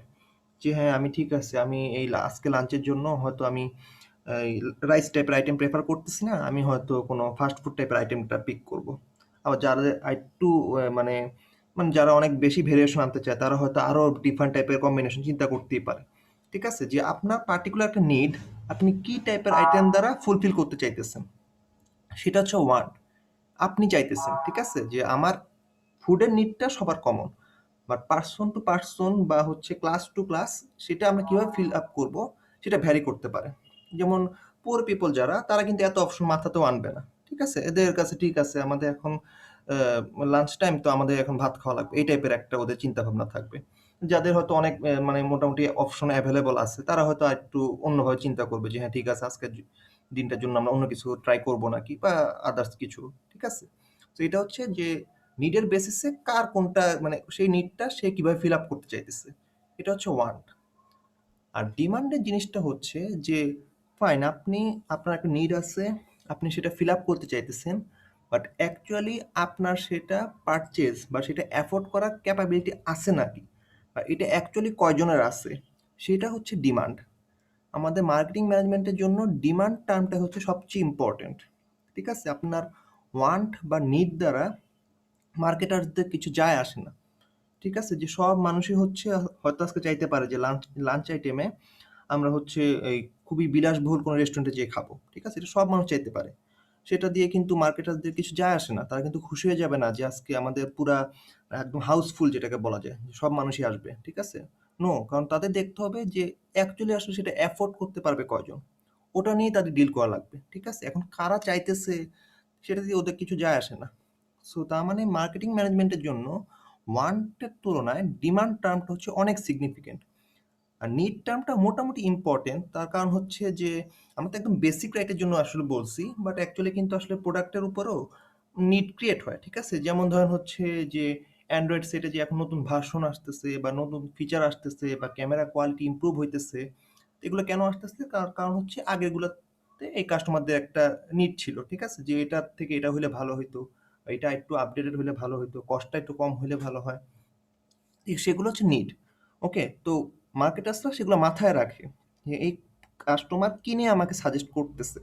যে হ্যাঁ আমি ঠিক আছে, আমি এই আজকে লাঞ্চের জন্য হয়তো আমি রাইস টাইপের আইটেম প্রেফার করতেছি না, আমি হয়তো কোনো ফাস্ট ফুড টাইপের আইটেমটা পিক করব। আবার যারা একটু মানে মানে যারা অনেক বেশি ভেরিয়েশন আনতে চায়, তারা হয়তো আরও ডিফারেন্ট টাইপের কম্বিনেশন চিন্তা করতেই পারে। ঠিক আছে? যে আপনার পার্টিকুলার একটা নিড আপনি কি টাইপের আইটেম দ্বারা ফুলফিল করতে চাইতেছেন, সেটা হচ্ছে ওয়ান্ট। আপনি চাইতেছেন, ঠিক আছে, যে আমার ফুডের নিডটা সবার common, but person to person বা হচ্ছে ক্লাস টু ক্লাস সেটা আমরা কিভাবে ফিল আপ করব, সেটা ভ্যারি করতে পারে। যেমন পুয়ার পিপল যারা, তারা কিন্তু এত অপশন মাথাতেও আনবে না, ঠিক আছে? এদের কাছে ঠিক আছে, আমাদের এখন লাঞ্চ টাইম, তো আমাদের এখন ভাত খাওয়া লাগবে, এই টাইপের একটা ওদের চিন্তা ভাবনা থাকবে। যাদের হয়তো অনেক মানে মোটামুটি অপশন অ্যাভেলেবল আছে, তারা হয়তো একটু অন্যভাবে চিন্তা করবে যে হ্যাঁ ঠিক আছে, আজকের দিনটার জন্য আমরা অন্য কিছু ট্রাই করব নাকি, বা আদার্স কিছু। ঠিক আছে? তো এটা হচ্ছে যে নিডের বেসিসে কার কোনটা মানে সেই নিডটা সে কিভাবে ফিল আপ করতে চাইতেছে, এটা হচ্ছে ওয়ান্ট। আর ডিমান্ডের জিনিসটা হচ্ছে যে ফাইন, আপনার একটা নিড আছে, আপনি সেটা ফিল আপ করতে চাইতেছেন, বাট অ্যাকচুয়ালি আপনার সেটা পারচেজ বা সেটা অ্যাফোর্ড করার ক্যাপাবিলিটি আছে নাকি, বা এটা অ্যাকচুয়ালি কয়জনের আছে, সেটা হচ্ছে ডিমান্ড। আমাদের মার্কেটিং ম্যানেজমেন্টের জন্য ডিমান্ড টার্মটা হচ্ছে সবচেয়ে ইম্পর্টেন্ট। ঠিক আছে? আপনার ওয়ান্ট বা নিড দ্বারা মার্কেটারদের কিছু যায় আসে না। ঠিক আছে? যে সব মানুষই হচ্ছে হয়তো আজকে চাইতে পারে যে লাঞ্চ লাঞ্চ আইটেমে আমরা হচ্ছে এই খুবই বিলাসবহুল কোনো রেস্টুরেন্টে যেয়ে খাবো। ঠিক আছে? এটা সব মানুষ চাইতে পারে। সেটা দিয়ে কিন্তু মার্কেটারদের কিছু যায় আসে না। তারা কিন্তু খুশি হয়ে যাবে না যে আজকে আমাদের পুরা একদম হাউসফুল যেটাকে বলা যায়, যে সব মানুষই আসবে। ঠিক আছে? নো, কারণ তাদের দেখতে হবে যে অ্যাকচুয়ালি আসলে সেটা এফোর্ড করতে পারবে কয়জন? ওটা নিয়েই তাদের ডিল করা লাগবে। ঠিক আছে? এখন কারা চাইতেছে সেটা দিয়ে ওদের কিছু যায় আসে না। সো তার মানে মার্কেটিং ম্যানেজমেন্টের জন্য ওয়ান্টের তুলনায় ডিমান্ড টার্মটা হচ্ছে অনেক সিগনিফিকেন্ট। আর নিড টার্মটা মোটামুটি ইম্পর্টেন্ট, তার কারণ হচ্ছে যে আমরা তো একদম বেসিক রাইটের জন্য আসলে বলছি, বাট অ্যাকচুয়ালি কিন্তু আসলে প্রোডাক্টের উপরেও নিড ক্রিয়েট হয়। ঠিক আছে? যেমন ধরেন হচ্ছে যে অ্যান্ড্রয়েড সেটে যে এখন নতুন ভার্সন আসতেছে বা নতুন ফিচার আসতেছে বা ক্যামেরা কোয়ালিটি ইমপ্রুভ হইতেছে, এগুলো কেন আসতেছে? কারণ হচ্ছে আগেরগুলোতে এই কাস্টমারদের একটা নিড ছিল, ঠিক আছে, যে এটার থেকে এটা হইলে ভালো হইতো, বা এটা একটু আপডেটেড হইলে ভালো হইতো, কস্টটা একটু কম হইলে ভালো হয়। সেগুলো হচ্ছে নিড। ওকে? তো মার্কেটার্সরা সেগুলো মাথায় রাখে যে এই কাস্টমার কিনে আমাকে সাজেস্ট করতেছে।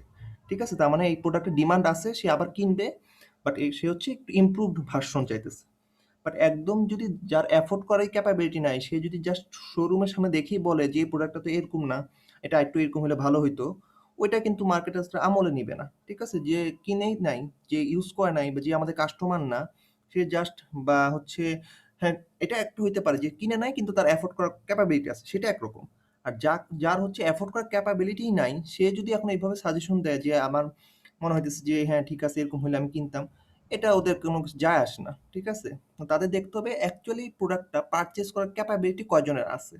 ঠিক আছে? তার মানে এই প্রোডাক্টের ডিমান্ড আছে, সে আবার কিনবে, বাট সে হচ্ছে একটু ইমপ্রুভড ভার্সন চাইতেছে। বাট একদম যদি যার অ্যাফোর্ড করার ক্যাপাবিলিটি নাই, সে যদি জাস্ট শোরুমের সামনে দেখেই বলে যে এই প্রোডাক্টটা তো এরকম না, এটা একটু এরকম হলে ভালো হইতো, ওইটা কিন্তু মার্কেটার্সরা আমলে নিবে না। ঠিক আছে? যে কিনেই নাই, যে ইউজ করে নাই, বা যে আমাদের কাস্টমার না, সে জাস্ট বা হচ্ছে হ্যাঁ, এটা একটু হইতে পারে যে কিনে নাই কিন্তু তার অ্যাফোর্ড করার ক্যাপাবিলিটি আছে, সেটা একরকম। আর যার হচ্ছে অ্যাফোর্ড করার ক্যাপাবিলিটিই নাই, সে যদি এখন এইভাবে সাজেশন দেয় যে আমার মনে হইতেছে যে হ্যাঁ ঠিক আছে, এরকম হলে আমি কিনতাম, এটা ওদের কোনো কিছু যায় আসে না। ঠিক আছে? তাদের দেখতে হবে অ্যাকচুয়ালি প্রোডাক্টটা পারচেজ করার ক্যাপাবিলিটি কয়জনের আছে।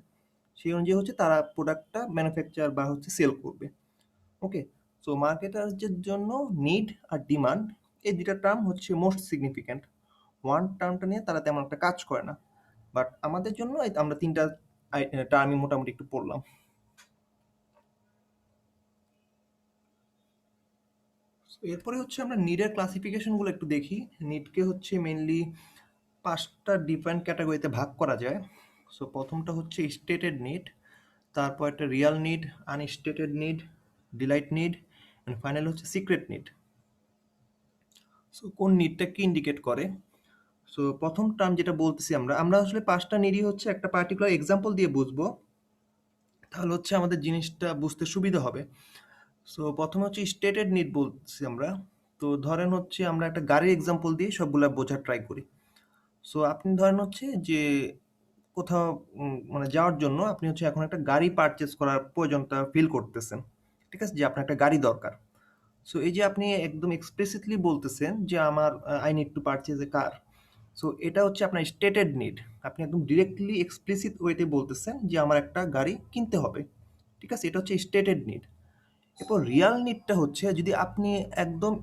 সেই অনুযায়ী হচ্ছে তারা প্রোডাক্টটা ম্যানুফ্যাকচার বা হচ্ছে সেল করবে। ওকে? সো মার্কেটারদের জন্য নিড আর ডিমান্ড এই দুইটা টার্ম হচ্ছে মোস্ট সিগনিফিক্যান্ট। ওয়ান টার্মটা নিয়ে তারা তেমন একটা কাজ করে না, বাট আমাদের জন্য এই আমরা তিনটা টার্মই মোটামুটি একটু পড়লাম। এরপরে হচ্ছে আমরা নিডের ক্লাসিফিকেশনগুলো একটু দেখি। নিডকে হচ্ছে মেইনলি 5টা ডিফারেন্ট ক্যাটাগরিতে ভাগ করা যায়। সো প্রথমটা হচ্ছে স্টেটেড নিড, তারপর একটা real need, unstated need, delight need, and final হচ্ছে সিক্রেট নিড। সো কোন নিডটা কি ইন্ডিকেট করে? সো প্রথম টার্ম যেটা বলতেছি আমরা আমরা আসলে 5টা নিডই হচ্ছে একটা পার্টিকুলার এক্সাম্পল দিয়ে বুঝবো, তাহলে হচ্ছে আমাদের জিনিসটা বুঝতে সুবিধা হবে। সো প্রথমে হচ্ছে স্টেটেড নিড বলছি আমরা। তো ধরেন হচ্ছে আমরা একটা গাড়ির এক্সাম্পল দিয়ে সবগুলা বোঝার ট্রাই করি। সো আপনি ধরেন হচ্ছে যে কোথাও মানে যাওয়ার জন্য আপনি হচ্ছে এখন একটা গাড়ি পারচেজ করার প্রয়োজনটা ফিল করতেছেন। ঠিক আছে? যে আপনার একটা গাড়ি দরকার। সো এই যে আপনি একদম এক্সপ্লিসিটলি বলতেছেন যে আমার I need to purchase A car. So এটা হচ্ছে আপনার স্টেটেড নিড। আপনি একদম ডিরেক্টলি এক্সপ্লিসিট ওয়েতে বলতেছেন যে আমার একটা গাড়ি কিনতে হবে। ঠিক আছে? এটা হচ্ছে স্টেটেড নিড। এরপর রিয়াল নিডটা হচ্ছে যদি আপনি একদম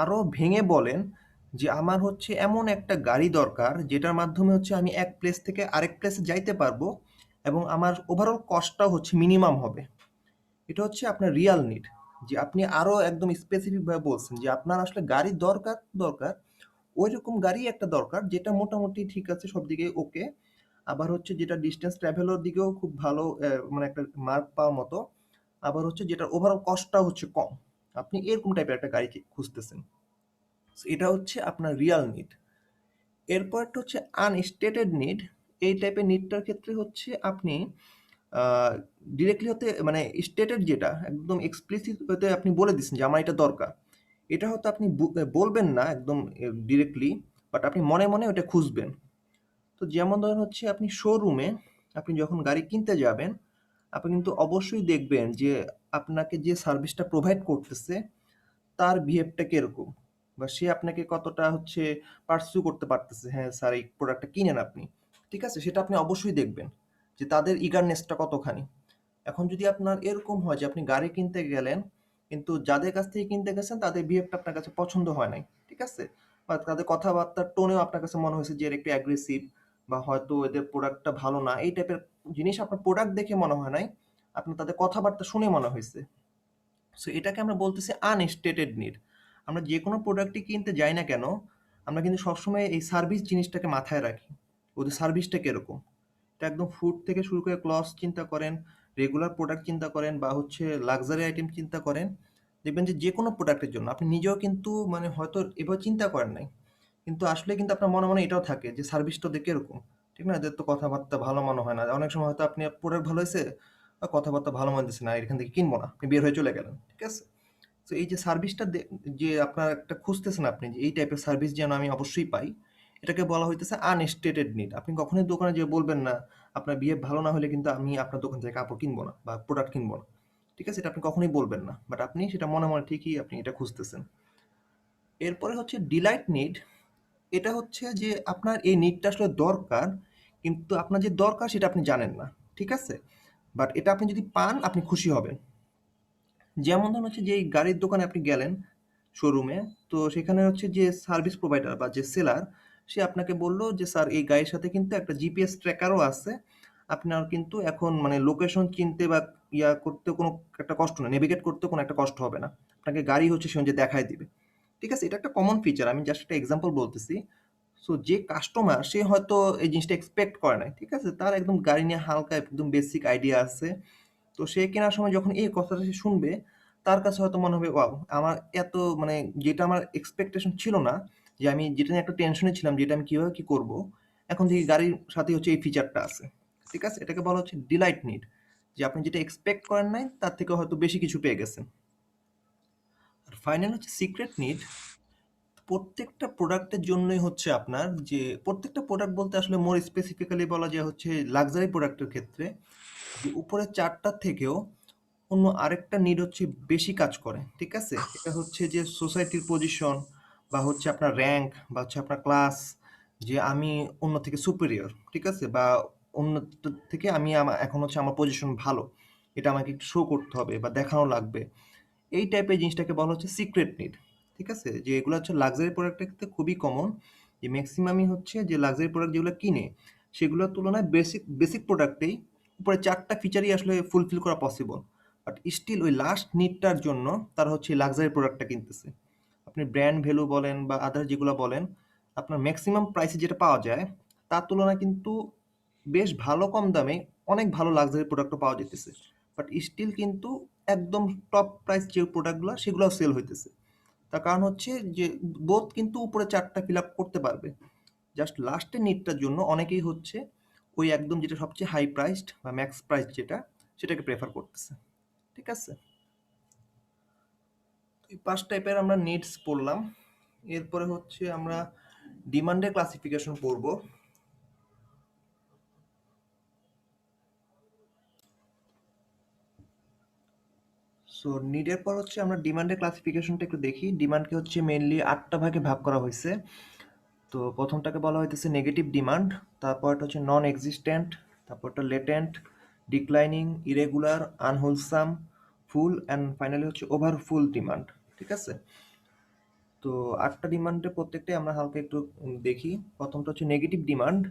আরো ভেঙে বলেন যে আমার হচ্ছে এমন একটা গাড়ি দরকার যেটার মাধ্যমে হচ্ছে আমি এক প্লেস থেকে আরেক প্লেসে যাইতে পারবো এবং আমার ওভারঅল কস্টটাও হচ্ছে মিনিমাম হবে। এটা হচ্ছে আপনার রিয়াল নিড। যে আপনি আরো একদম স্পেসিফিক ভাবে বলছেন যে আপনার আসলে গাড়ি দরকার দরকার ওই রকম গাড়ি একটা দরকার যেটা মোটামুটি ঠিক আছে, সব দিকে ওকে, আবার হচ্ছে যেটা ডিস্টেন্স ট্রাভেলের দিকেও খুব ভালো, মানে একটা মার্ক পাওয়ার মতো, আবার হচ্ছে যেটা ওভারঅল কস্টটা হচ্ছে কম। আপনি এরকম টাইপের একটা গাড়ি খুঁজতেছেন। So এটা হচ্ছে আপনার রিয়াল নিড। এরপর একটা হচ্ছে আনস্টেটেড নিড। এই টাইপের নিডটার ক্ষেত্রে হচ্ছে আপনি ডিরেক্টলি হতে মানে স্টেটেড যেটা একদম এক্সপ্লিসিট হতে আপনি বলে দিচ্ছেন যে আমার এটা দরকার, এটা হয়তো আপনি বলবেন না একদম ডিরেক্টলি, বাট আপনি মনে মনে ওটা খুঁজবেন। তো যেমন ধরেন হচ্ছে আপনি শোরুমে আপনি যখন গাড়ি কিনতে যাবেন, আপনি কিন্তু অবশ্যই দেখবেন যে আপনাকে যে সার্ভিসটা প্রোভাইড করতেছে তার বিহেভটা কিরকম, বা সে আপনাকে কতটা হচ্ছে পার্সু করতে পারতেছে, হ্যাঁ স্যার এই প্রোডাক্টটা কিনেন আপনি। ঠিক আছে? সেটা আপনি অবশ্যই দেখবেন যে তাদের ইগারনেসটা কতখানি। এখন যদি আপনার এরকম হয় যে আপনি গাড়ি কিনতে গেলেন কিন্তু যাদের কাছ থেকে কিনতে গেছেন তাদের বিহেভটা আপনার কাছে পছন্দ হয় নাই, ঠিক আছে, বা তাদের কথাবার্তার টোনেও আপনার কাছে মনে হয়েছে যে এর একটু অ্যাগ্রেসিভ, বা হয়তো এদের প্রোডাক্টটা ভালো না, এই টাইপের জিনিস আপনার প্রোডাক্ট দেখে মনে হয় নাই, আপনার তাদের কথাবার্তা শুনে মনে হয়েছে। সো এটাকে আমরা বলতেছি আনস্টেটেড নিড। আমরা যে কোনো প্রোডাক্টই কিনতে যাই না কেন, আমরা কিন্তু সবসময় এই সার্ভিস জিনিসটাকে মাথায় রাখি। ওদের সার্ভিসটা কিরকম। এটা একদম ফুড থেকে শুরু করে ক্লথস চিন্তা করেন, রেগুলার প্রোডাক্ট চিন্তা করেন, বা হচ্ছে লাক্সারি আইটেম চিন্তা করেন। দেখবেন যে যে কোনো প্রোডাক্টের জন্য আপনি নিজেও কিন্তু মানে হয়তো এভাবে চিন্তা করেন নাই, কিন্তু আসলে কিন্তু আপনার মনে মনে এটাও থাকে যে সার্ভিসটা ওদের কিরকম। ঠিক না? এদের তো কথাবার্তা ভালো মনে হয় না। অনেক সময় হয়তো আপনি প্রোডাক্ট ভালো হয়েছে, কথাবার্তা ভালো মনে হচ্ছে না, এখান থেকে কিনবো না, আপনি বের হয়ে চলে গেলেন। ঠিক আছে? তো এই যে সার্ভিসটা যে আপনার একটা খুঁজতেছেন আপনি যে এই টাইপের সার্ভিস যেন আমি অবশ্যই পাই, এটাকে বলা হইতেছে আনস্টেটেড নিড। আপনি কখনোই দোকানে যেয়ে বলবেন না আপনার বিহেভ ভালো না হলে কিন্তু আমি আপনার দোকান থেকে কাপড় কিনবো না বা প্রোডাক্ট কিনবো না। ঠিক আছে? এটা আপনি কখনোই বলবেন না, বাট আপনি সেটা মনে মনে ঠিকই আপনি এটা খুঁজতেছেন। এরপরে হচ্ছে ডিলাইট নিড। এটা হচ্ছে যে আপনার এই নিডটা আসলে দরকার, কিন্তু আপনার যে দরকার সেটা আপনি জানেন না। ঠিক আছে? বাট এটা আপনি যদি পান আপনি খুশি হবেন। যেমন ধরুন হচ্ছে যে এই গাড়ির দোকানে আপনি গেলেন শোরুমে, তো সেখানে হচ্ছে যে সার্ভিস প্রোভাইডার বা যে সেলার, সে আপনাকে বলল যে স্যার এই গাড়ির সাথে কিন্তু একটা জিপিএস ট্র্যাকারও আছে, আপনার কিন্তু এখন মানে লোকেশন চিনতে বা ইয়া করতে কোনো একটা কষ্ট না, নেভিগেট করতে কোনো একটা কষ্ট হবে না, আপনাকে গাড়ি হচ্ছে সে অনুযায়ী দেখায় দিবে। ঠিক আছে? এটা একটা কমন ফিচার, আমি জাস্ট একটা এক্সাম্পল বলতেছি। সো যে কাস্টমার সে হয়তো এই জিনিসটা এক্সপেক্ট করে নাই, ঠিক আছে, তার একদম গাড়ি নিয়ে হালকা একদম বেসিক আইডিয়া আছে। তো সে কেনার সময় যখন এই কথাটা সে শুনবে, তার কাছে হয়তো মনে হবে ওয়াও, আমার এত মানে যেটা আমার এক্সপেকটেশন ছিল না, যে আমি যেটা নিয়ে একটা টেনশনে ছিলাম যেটা আমি কিভাবে কি করব, এখন দেখি গাড়ির সাথে হচ্ছে এই ফিচারটা আছে। ঠিক আছে? এটাকে বলা হচ্ছে ডিলাইট নিড, যে আপনি যেটা এক্সপেক্ট করেন নাই তার থেকে হয়তো বেশি কিছু পেয়ে গেছেন। আর ফাইনাল হচ্ছে সিক্রেট নিড। প্রত্যেকটা প্রোডাক্টের জন্যই হচ্ছে আপনার যে প্রত্যেকটা প্রোডাক্ট বলতে আসলে মোর স্পেসিফিক্যালি বলা যায় হচ্ছে লাক্সারি প্রোডাক্টের ক্ষেত্রে, যে উপরের 4টার থেকেও অন্য আরেকটা নিড হচ্ছে বেশি কাজ করে। ঠিক আছে? এটা হচ্ছে যে সোসাইটির পজিশন, বা হচ্ছে আপনার র‍্যাংক, বা হচ্ছে আপনার ক্লাস, যে আমি অন্য থেকে সুপিরিয়র। ঠিক আছে? বা অন্য থেকে আমি এখন হচ্ছে আমার পজিশন ভালো। এটা আমাকে একটু শো করতে হবে বা দেখানো লাগবে। এই টাইপের জিনিসটাকে বলা হচ্ছে সিক্রেট নিড। ঠিক আছে? যে এগুলো হচ্ছে লাক্সারি প্রোডাক্টের ক্ষেত্রে খুবই কমন। যে ম্যাক্সিমামই হচ্ছে যে লাক্সারি প্রোডাক্ট যেগুলো কিনে, সেগুলোর তুলনায় বেসিক বেসিক প্রোডাক্টেই উপরে ৪ টা ফিচারই আসলে ফুলফিল করা পসিবল। বাট স্টিল ওই লাস্ট নিডটার জন্য তারা হচ্ছে লাক্সারি প্রোডাক্টটা কিনতেছে। আপনি ব্র্যান্ড ভ্যালু বলেন বা আদার যেগুলো বলেন, আপনার ম্যাক্সিমাম প্রাইসে যেটা পাওয়া যায়, তার তুলনায় কিন্তু বেশ ভালো কম দামে অনেক ভালো লাক্সারি প্রোডাক্টও পাওয়া যেতেছে। বাট স্টিল কিন্তু একদম টপ প্রাইস যে প্রোডাক্টগুলো সেগুলোও সেল হইতেছে। তার কারণ হচ্ছে যে বোথ কিন্তু উপরে ৪ টা ফিল আপ করতে পারবে। জাস্ট লাস্টের নিডটার জন্য অনেকেই হচ্ছে ওই একদম যেটা সবচেয়ে হাই প্রাইসড বা ম্যাক্স প্রাইস যেটা, সেটাকে প্রেফার করতেছে। ঠিক আছে? এই ৫ টাইপের আমরা নিডস পড়লাম। এরপরে হচ্ছে আমরা ডিমান্ডের ক্লাসিফিকেশন পড়ব। সো নিডের পর হচ্ছে আমরা ডিমান্ডের ক্লাসিফিকেশনটা একটু দেখি। ডিমান্ডকে হচ্ছে মেইনলি ৮ টা ভাগে ভাগ করা হইছে। তো প্রথমটাকে বলা হইতেছে নেগেটিভ ডিমান্ড, তারপরটা হচ্ছে নন এক্সিস্টেন্ট, তারপরটা latent, declining, irregular, unwholesome, full and finally হচ্ছে ওভারফুল ডিমান্ড। ঠিক আছে? তো ৮ টা ডিমান্ডের প্রত্যেকটাই আমরা হালকা একটু দেখি। প্রথমটা হচ্ছে নেগেটিভ ডিমান্ড।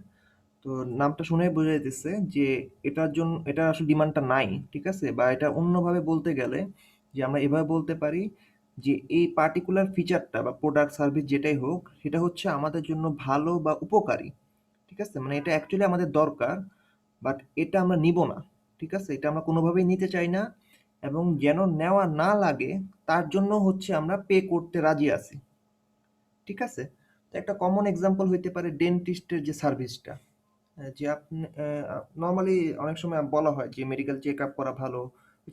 তো নামটা শুনেই বোঝা যাইতেছে যে এটার জন্য এটা আসলে ডিমান্ডটা নাই। ঠিক আছে? বা এটা অন্যভাবে বলতে গেলে যে আমরা এভাবে বলতে পারি যে এই পার্টিকুলার ফিচারটা বা প্রোডাক্ট সার্ভিস যেটাই হোক, সেটা হচ্ছে আমাদের জন্য ভালো বা উপকারী। ঠিক আছে? মানে এটা অ্যাকচুয়ালি আমাদের দরকার, বাট এটা আমরা নিব না। ঠিক আছে? এটা আমরা কোনোভাবেই নিতে চাই না, এবং যেন নেওয়া না লাগে তার জন্য হচ্ছে আমরা পে করতে রাজি আছি। ঠিক আছে? তো একটা কমন এক্সাম্পল হইতে পারে ডেন্টিস্টের যে সার্ভিসটা। যে আপনি নরমালি অনেক সময় বলা হয় যে মেডিকেল চেক আপ করা ভালো।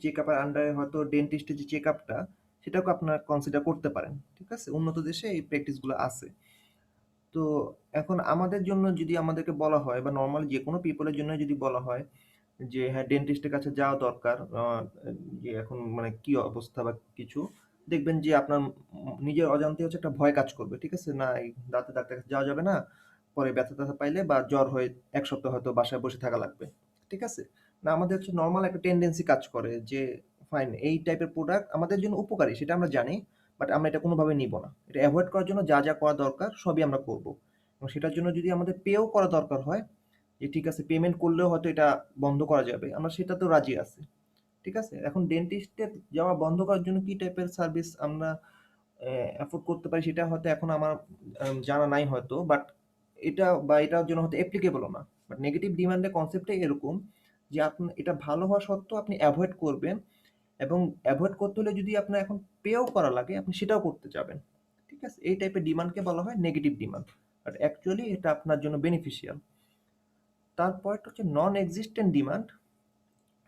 চেক আপের আন্ডারে হয়তো ডেন্টিস্টের যে চেক আপটা, সেটাকেও আপনারা কনসিডার করতে পারেন। ঠিক আছে? উন্নত দেশে এই প্র্যাকটিসগুলো আছে। তো এখন আমাদের জন্য যদি আমাদেরকে বলা হয় বা নরমাল যেকোনো পিপলের জন্য যদি বলা হয় যে হ্যাঁ, ডেন্টিস্টের কাছে যাওয়া দরকার, যে এখন মানে কি অবস্থা বা কিছু, দেখবেন যে আপনার নিজের অজান্তে হচ্ছে একটা ভয় কাজ করবে। ঠিক আছে? না, এই দাঁতের ডাক্তারের কাছে যাওয়া যাবে না, পরে ব্যথা ট্যাথা পাইলে বা জ্বর হয়ে ১ সপ্তাহ হয়তো বাসায় বসে থাকা লাগবে। ঠিক আছে? না, আমাদের হচ্ছে নর্মাল একটা টেন্ডেন্সি কাজ করে যে ফাইন, এই টাইপের প্রোডাক্ট আমাদের জন্য উপকারী সেটা আমরা জানি, বাট আমরা এটা কোনোভাবে নিব না। এটা অ্যাভয়েড করার জন্য যা যা করা দরকার সবই আমরা করব, এবং সেটার জন্য যদি আমাদের পেও করা দরকার হয়, যে ঠিক আছে পেমেন্ট করলেও হয়তো এটা বন্ধ করা যাবে, আমরা সেটাতেও রাজি আছি। ঠিক আছে? এখন ডেন্টিস্টের যাওয়া বন্ধ করার জন্য কি টাইপের সার্ভিস আমরা এফোর্ড করতে পারি সেটা হয়তো এখন আমার জানা নাই হয়তো, বাট এটা বা এটার জন্য হয়তো অ্যাপ্লিকেবলও না। বাট নেগেটিভ ডিমান্ডের কনসেপ্টটাই এরকম যে আপনি এটা ভালো হওয়া সত্ত্বেও আপনি অ্যাভয়েড করবেন, এবং অ্যাভয়েড করতে হলে যদি আপনার এখন পেও করা লাগে আপনি সেটাও করতে যাবেন। ঠিক আছে? এই টাইপের ডিমান্ডকে বলা হয় নেগেটিভ ডিমান্ড, বাট অ্যাকচুয়ালি এটা আপনার জন্য বেনিফিশিয়াল। তারপরটা হচ্ছে নন এক্সিস্টেন্ট ডিমান্ড,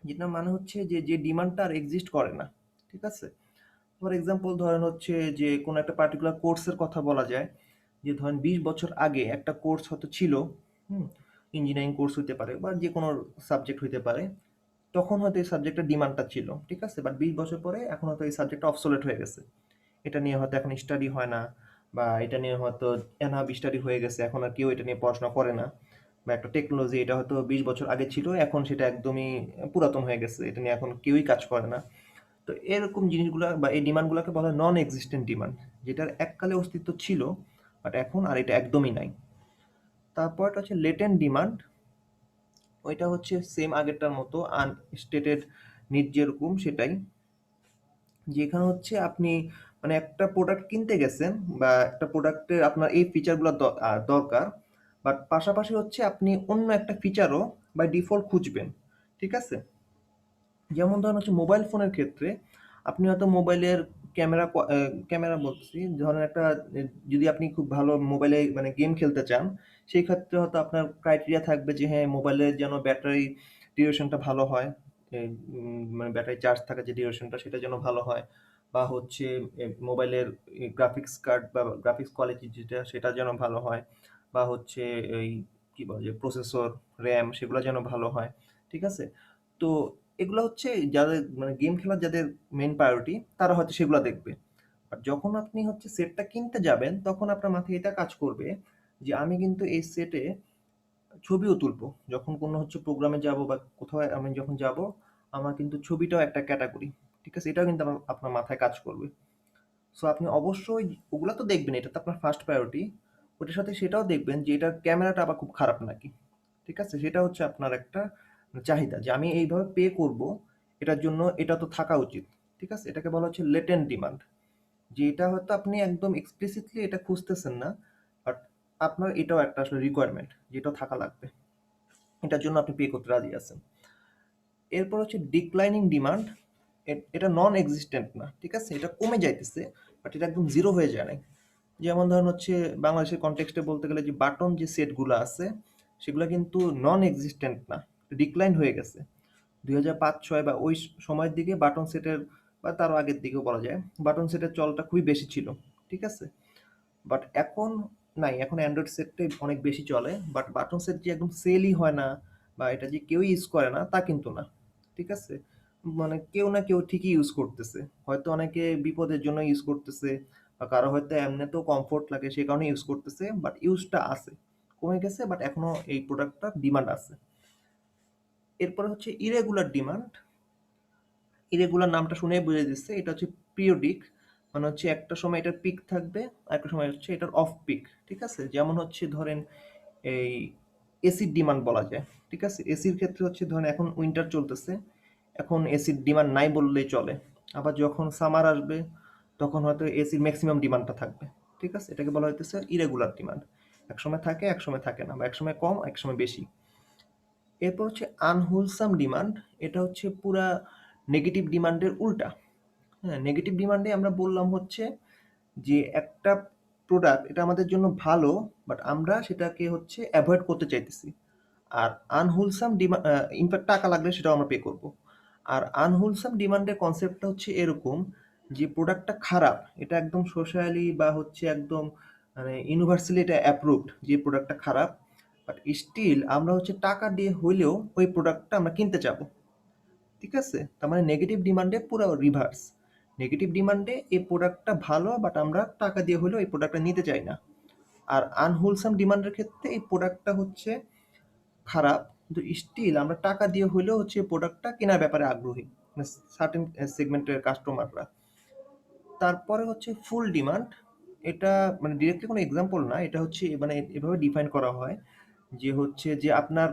যেটা মানে হচ্ছে যে যে ডিমান্ডটা আর এক্সিস্ট করে না। ঠিক আছে? ফর এক্সাম্পল ধরেন হচ্ছে যে কোনো একটা পার্টিকুলার কোর্সের কথা বলা যায়, যে ধরেন ২০ বছর আগে একটা কোর্স হয়তো ছিল, হুম, ইঞ্জিনিয়ারিং কোর্স হইতে পারে বা যে কোনো সাবজেক্ট হইতে পারে, তখন হয়তো এই সাবজেক্টের ডিমান্ডটা ছিল। ঠিক আছে? বাট ২০ বছর পরে এখন হয়তো এই সাবজেক্টটা অবসোলেট হয়ে গেছে। এটা নিয়ে হয়তো এখন স্টাডি হয় না, বা এটা নিয়ে হয়তো এনহাব স্টাডি হয়ে গেছে, এখন আর কেউ এটা নিয়ে পড়াশোনা করে না। বা একটা টেকনোলজি, এটা হয়তো ২০ বছর আগে ছিল, এখন সেটা একদমই পুরাতন হয়ে গেছে, এটা নিয়ে এখন কেউই কাজ করে না। তো এরকম জিনিসগুলা বা এই ডিমান্ডগুলোকে বলা হয় নন এক্সিস্টেন্ট ডিমান্ড, যেটার এককালে অস্তিত্ব ছিল, বাট এখন আর এটা একদমই নাই। তারপরটা হচ্ছে লেটেন্ট ডিমান্ড। ওইটা হচ্ছে সেম আগেরটার মতো আনস্টেটেড নিড যেরকম সেটাই, যেখানে হচ্ছে আপনি মানে একটা প্রোডাক্ট কিনতে গেছেন বা একটা প্রোডাক্টের আপনার এই ফিচারগুলো দরকার, বাট পাশাপাশি হচ্ছে আপনি অন্য একটা ফিচারও বাই ডিফল্ট খুঁজবেন। ঠিক আছে? যেমন ধরেন হচ্ছে মোবাইল ফোনের ক্ষেত্রে আপনি হয়তো মোবাইলের ক্যামেরা বলছি, ধরেন একটা যদি আপনি খুব ভালো মোবাইলে মানে গেম খেলতে চান, সেই ক্ষেত্রে হয়তো আপনার ক্রাইটেরিয়া থাকবে যে হ্যাঁ, মোবাইলের যেন ব্যাটারি ডিউরেশনটা ভালো হয়, মানে ব্যাটারি চার্জ থাকা যে ডিউরেশনটা সেটা যেন ভালো হয়, বা হচ্ছে মোবাইলের গ্রাফিক্স কার্ড বা গ্রাফিক্স কোয়ালিটি যেটা সেটা যেন ভালো হয়, বা হচ্ছে এই কি বলে যে প্রসেসর, র্যাম সেগুলো যেন ভালো হয়। ঠিক আছে? তো এগুলো হচ্ছে যাদের মানে গেম খেলার যাদের মেইন প্রায়োরিটি, তারা হয়তো সেগুলো দেখবে। আর যখন আপনি হচ্ছে সেটটা কিনতে যাবেন তখন আপনার মাথায় এটা কাজ করবে যে আমি কিন্তু এই সেটে ছবিও তুলবো, যখন কোনো হচ্ছে প্রোগ্রামে যাব বা কোথাও আমি যখন যাব, আমার কিন্তু ছবিটাও একটা ক্যাটাগরি। ঠিক আছে? এটাও কিন্তু আপনার মাথায় কাজ করবে। সো আপনি অবশ্যই ওগুলা তো দেখবেন, এটা তো আপনার ফার্স্ট প্রায়োরিটি। ওটার সাথে সেটাও দেখবেন যে এটার ক্যামেরাটা আবার খুব খারাপ নাকি। ঠিক আছে? সেটা হচ্ছে আপনার একটা চাহিদা যে আমি এইভাবে পে করব, এটার জন্য এটা তো থাকা উচিত। ঠিক আছে? এটাকে বলা হচ্ছে লেটেন্ট ডিমান্ড। যে এটা হয়তো আপনি একদম এক্সপ্লিসিটলি এটা খুঁজতেছেন না, বাট আপনার এটাও একটা আসলে রিকোয়ারমেন্ট যে এটাও থাকা লাগবে। এটার জন্য আপনি পে করতে রাজি আছেন। এরপর হচ্ছে ডিক্লাইনিং ডিমান্ড। এটা নন এক্সিস্টেন্ট না, ঠিক আছে? এটা কমে যাইতেছে, বাট এটা একদম জিরো হয়ে যায় নাই। যেমন ধরেন হচ্ছে বাংলাদেশের কনটেক্সটে বলতে গেলে যে বাটন যে সেটগুলো আছে সেগুলো কিন্তু নন এক্সিস্টেন্ট না, ডিক্লাইন হয়ে গেছে। 2005-06 বা ওই সময়ের দিকে বাটন সেটের, বা তারও আগের দিকেও বলা যায়, বাটন সেটের চলটা খুবই বেশি ছিল। ঠিক আছে? বাট এখন নাই, এখন অ্যান্ড্রয়েড সেটটাই অনেক বেশি চলে। বাট বাটন সেট যে একদম সেলই হয় না বা এটা যে কেউ ইউজ করে না তা কিন্তু না। ঠিক আছে? মানে কেউ না কেউ ঠিকই ইউজ করতেছে। হয়তো অনেকে বিপদের জন্য ইউজ করতেছে, বা কারো হয়তো এমনিতেও কমফোর্ট লাগে সে কারণে ইউজ করতেছে, বাট ইউজটা আছে, কমে গেছে, বাট এখনো এই প্রোডাক্টটার ডিমান্ড আছে। এরপরে হচ্ছে ইরেগুলার ডিমান্ড। ইরেগুলার নামটা শুনেই বুঝে দিচ্ছে এটা হচ্ছে পিরিয়ডিক। মানে হচ্ছে একটা সময় এটার পিক থাকবে, আর একটা সময় হচ্ছে এটার অফ পিক। ঠিক আছে? যেমন হচ্ছে ধরেন এই এসির ডিমান্ড বলা যায়। ঠিক আছে? এসির ক্ষেত্রে হচ্ছে ধরেন এখন উইন্টার চলতেছে, এখন এসির ডিমান্ড নাই বললেই চলে। আবার যখন সামার আসবে তখন হয়তো এসির ম্যাক্সিমাম ডিমান্ডটা থাকবে। ঠিক আছে? এটাকে বলা হইতেছে ইরেগুলার ডিমান্ড। একসময় থাকে, একসময় থাকে না, বা একসময় কম, একসময় বেশি। এরপর হচ্ছে আনহোলসাম ডিমান্ড। এটা হচ্ছে পুরা নেগেটিভ ডিমান্ডের উল্টা। হ্যাঁ, নেগেটিভ ডিমান্ডে আমরা বললাম হচ্ছে যে একটা প্রোডাক্ট এটা আমাদের জন্য ভালো, বাট আমরা সেটাকে হচ্ছে অ্যাভয়েড করতে চাইতেছি। আর আনহোলসাম ডিমান্ড, ইনফ্যাক্ট টাকা লাগলে সেটাও আমরা পে করব। আর আনহোলসাম ডিমান্ডের কনসেপ্টটা হচ্ছে এরকম যে প্রোডাক্টটা খারাপ, এটা একদম সোশ্যালি বা হচ্ছে একদম মানে ইউনিভার্সালি এটা অ্যাপ্রুভড যে প্রোডাক্টটা খারাপ, বাট স্টিল আমরা হচ্ছে টাকা দিয়ে হইলেও ওই প্রোডাক্টটা আমরা কিনতে চাবো। ঠিক আছে? তার মানে নেগেটিভ ডিমান্ডে পুরো রিভার্স। নেগেটিভ ডিমান্ডে এই প্রোডাক্টটা ভালো, বাট আমরা টাকা দিয়ে হলেও এই প্রোডাক্টটা নিতে চাই না। আর আনহোলসাম ডিমান্ডের ক্ষেত্রে এই প্রোডাক্টটা হচ্ছে খারাপ, কিন্তু স্টিল আমরা টাকা দিয়ে হলেও হচ্ছে এই প্রোডাক্টটা কেনার ব্যাপারে আগ্রহী, মানে সার্টেন সেগমেন্টের কাস্টমাররা। তারপরে হচ্ছে ফুল ডিমান্ড। এটা মানে ডিরেক্টলি কোনো এক্সাম্পল না, এটা হচ্ছে মানে এভাবে ডিফাইন করা হয় যে হচ্ছে যে আপনার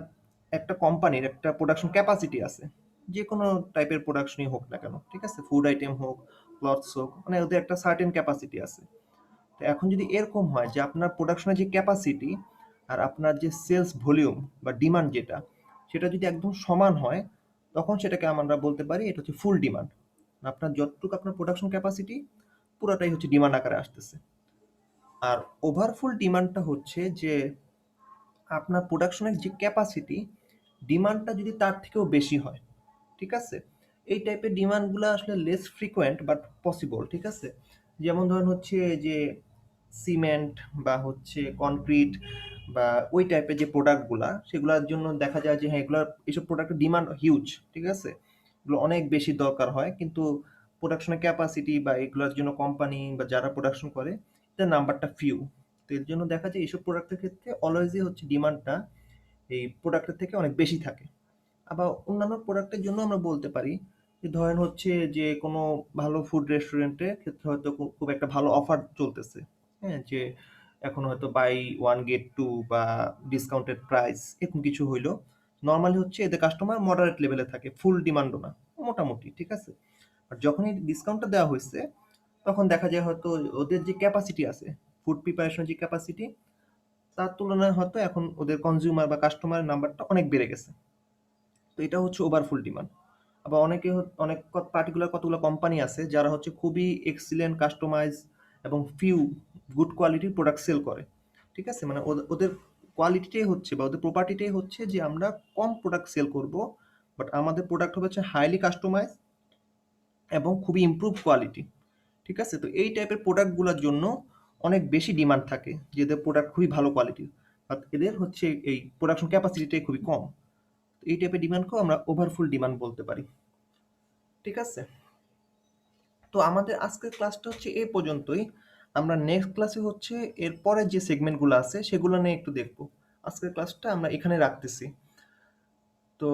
একটা কোম্পানির একটা প্রোডাকশন ক্যাপাসিটি আছে, যে কোনো টাইপের প্রোডাকশনই হোক না কেন। ঠিক আছে? ফুড আইটেম হোক, ক্লথস হোক, মানে ওদের একটা সার্টেন ক্যাপাসিটি আছে। তো এখন যদি এরকম হয় যে আপনার প্রোডাকশনের যে ক্যাপাসিটি আর আপনার যে সেলস ভলিউম বা ডিমান্ড যেটা, সেটা যদি একদম সমান হয়, তখন সেটাকে আমরা বলতে পারি এটা হচ্ছে ফুল ডিমান্ড। আপনার যতটুকু আপনার প্রোডাকশন ক্যাপাসিটি পুরোটাই হচ্ছে ডিমান্ড আকারে আসতেছে। আর ওভারফুল ডিমান্ডটা হচ্ছে যে আপনার প্রোডাকশনের যে ক্যাপাসিটি, ডিমান্ডটা যদি তার থেকেও বেশি হয়। ঠিক আছে? এই টাইপের ডিমান্ডগুলো আসলে লেস ফ্রিকোয়েন্ট বাট পসিবল। ঠিক আছে? যেমন ধরেন হচ্ছে যে সিমেন্ট বা হচ্ছে কনক্রিট বা ওই টাইপের যে প্রোডাক্টগুলা, সেগুলোর জন্য দেখা যায় যে হ্যাঁ এগুলোর এইসব প্রোডাক্টের ডিমান্ড হিউজ। ঠিক আছে? এগুলো অনেক বেশি দরকার হয়, কিন্তু প্রোডাকশনের ক্যাপাসিটি বা এগুলোর জন্য কোম্পানি বা যারা প্রোডাকশন করে তার নাম্বারটা ফিউ। তো এর জন্য দেখা যায় এইসব প্রোডাক্টের ক্ষেত্রে অলওয়েজই হচ্ছে ডিমান্ডটা এই প্রোডাক্টের থেকে অনেক বেশি থাকে। আবার অন্যান্য প্রোডাক্টের জন্য আমরা বলতে পারি যে ধরেন হচ্ছে যে কোনো ভালো ফুড রেস্টুরেন্টের ক্ষেত্রে হয়তো খুব একটা ভালো অফার চলতেছে। হ্যাঁ, যে এখন হয়তো বাই ওয়ান গেট টু বা ডিসকাউন্টেড প্রাইস এরকম কিছু হইলো, নর্মালি হচ্ছে এদের কাস্টমার মডারেট লেভেলে থাকে, ফুল ডিমান্ডও না, মোটামুটি। ঠিক আছে? আর যখনই ডিসকাউন্টটা দেওয়া হয়েছে তখন দেখা যায় হয়তো ওদের যে ক্যাপাসিটি আছে, ফুড প্রিপারেশনের যে ক্যাপাসিটি, তার তুলনায় হয়তো এখন ওদের কনজিউমার বা কাস্টমারের নাম্বারটা অনেক বেড়ে গেছে। তো এটা হচ্ছে ওভারফুল ডিমান্ড। আবার অনেকে অনেক পার্টিকুলার কতগুলো কোম্পানি আছে যারা হচ্ছে খুবই এক্সিলেন্ট কাস্টমাইজ এবং ফিউ গুড কোয়ালিটির প্রোডাক্ট সেল করে। ঠিক আছে? মানে ওদের কোয়ালিটিটাই হচ্ছে বা ওদের প্রপার্টিটাই হচ্ছে যে আমরা কম প্রোডাক্ট সেল করব, বাট আমাদের প্রোডাক্ট হবে হচ্ছে হাইলি কাস্টমাইজ এবং খুবই ইমপ্রুভ কোয়ালিটি। ঠিক আছে? তো এই টাইপের প্রোডাক্টগুলোর জন্য অনেক বেশি ডিমান্ড থাকে, যে এদের প্রোডাক্ট খুবই ভালো কোয়ালিটির, বাট এদের হচ্ছে এই প্রোডাকশন ক্যাপাসিটিটাই খুবই কম। এই টাইপের ডিমান্ডকেও আমরা ওভারফুল ডিমান্ড বলতে পারি। ঠিক আছে? তো আমাদের আজকের ক্লাসটা হচ্ছে এই পর্যন্তই। আমরা নেক্সট ক্লাসে হচ্ছে এরপরে যে সেগমেন্টগুলো আছে সেগুলো নিয়ে একটু দেখব। আজকের ক্লাসটা আমরা এখানে রাখতেছি। তো